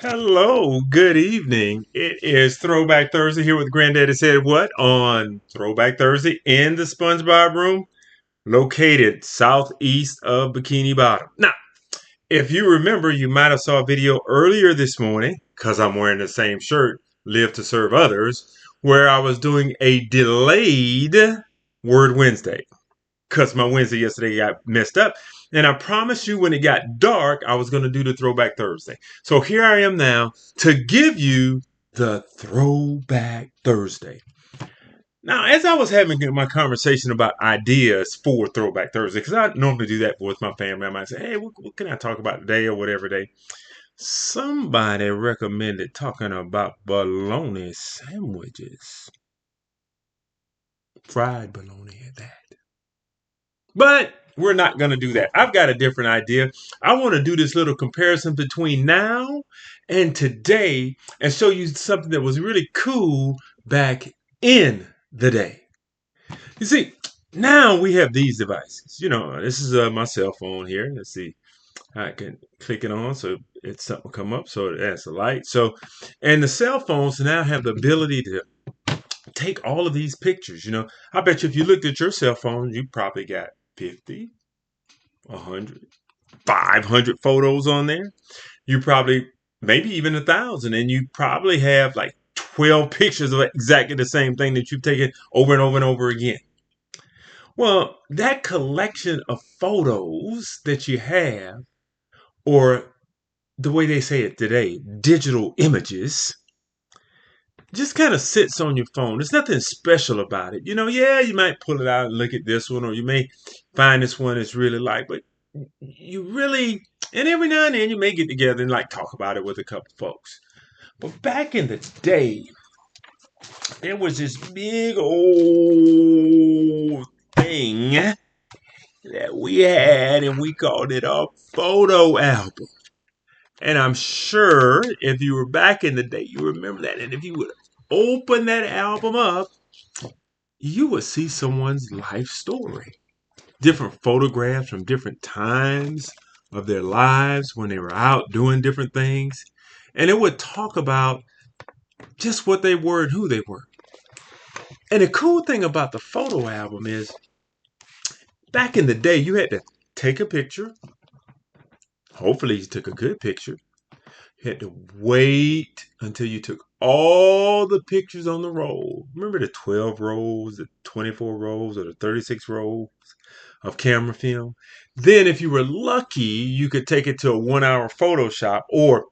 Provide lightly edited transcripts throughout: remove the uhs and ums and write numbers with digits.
Hello, good evening. It is Throwback Thursday here with Granddaddy Said What on Throwback Thursday in the SpongeBob room, located southeast of Bikini Bottom. Now, if you remember, you might have saw a video earlier this morning, because I'm wearing the same shirt, Live to Serve Others, where I was doing a delayed Word Wednesday because my Wednesday yesterday got messed up. And I promised you when it got dark, I was going to do the Throwback Thursday. So here I am now to give you the Throwback Thursday. Now, as I was having my conversation about ideas for Throwback Thursday, because I normally do that with my family, I might say, hey, what can I talk about today or whatever day? Somebody recommended talking about bologna sandwiches. Fried bologna at that. But we're not going to do that. I've got a different idea. I want to do this little comparison between now and today and show you something that was really cool back in the day. You see, now we have these devices. This is my cell phone here. Let's see. I can click it on so it's something will come up. So that's a light. And the cell phones now have the ability to take all of these pictures. I bet you if you looked at your cell phone, you probably got 50, 100, 500 photos on there. You probably, maybe even 1,000, and you probably have like 12 pictures of exactly the same thing that you've taken over and over and over again. Well, that collection of photos that you have, or the way they say it today, digital images, just kind of sits on your phone. There's nothing special about it. Yeah, you might pull it out and look at this one, or you may find this one that's really like, but you really, and every now and then you may get together and like talk about it with a couple folks. But back in the day, there was this big old thing that we had, and we called it a photo album. And I'm sure if you were back in the day, you remember that. And if you would open that album up, you would see someone's life story. Different photographs from different times of their lives when they were out doing different things. And it would talk about just what they were and who they were. And the cool thing about the photo album is back in the day, you had to take a picture. Hopefully, you took a good picture. You had to wait until you took all the pictures on the roll. Remember the 12 rolls, the 24 rolls, or the 36 rolls of camera film? Then, if you were lucky, you could take it to a 1 hour Photoshop, or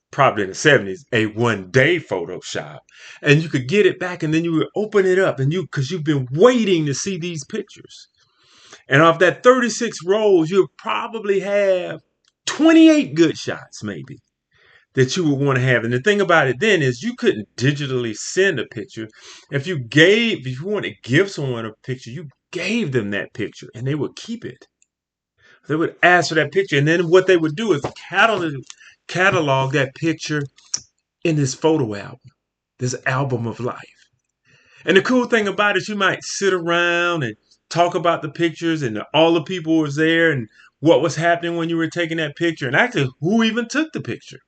probably in the 70s, a 1 day Photoshop. And you could get it back, and then you would open it up, and because you've been waiting to see these pictures. And off that 36 rolls, you'll probably have 28 good shots, maybe, that you would want to have. And the thing about it then is you couldn't digitally send a picture. If you wanted to give someone a picture, you gave them that picture and they would keep it. They would ask for that picture. And then what they would do is catalog that picture in this photo album, this album of life. And the cool thing about it, you might sit around and talk about the pictures and all the people was there and what was happening when you were taking that picture and actually who even took the picture.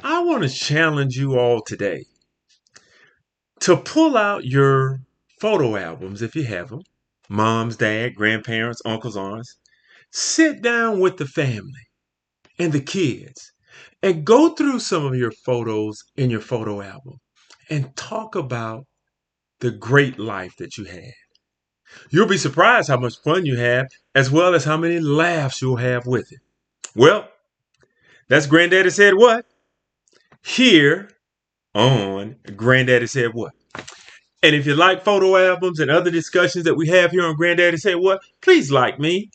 I want to challenge you all today to pull out your photo albums if you have them. Moms, dad, grandparents, uncles, aunts. Sit down with the family and the kids and go through some of your photos in your photo album and talk about the great life that you had. You'll be surprised how much fun you have, as well as how many laughs you'll have with it. Well, that's Granddaddy Said What? Here on Granddaddy Said What? And if you like photo albums and other discussions that we have here on Granddaddy Said What, please like me,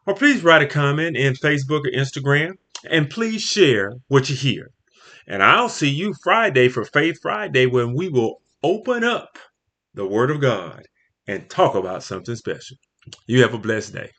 or please write a comment in Facebook or Instagram, and please share what you hear. And I'll see you Friday for Faith Friday, when we will open up the Word of God and talk about something special. You have a blessed day.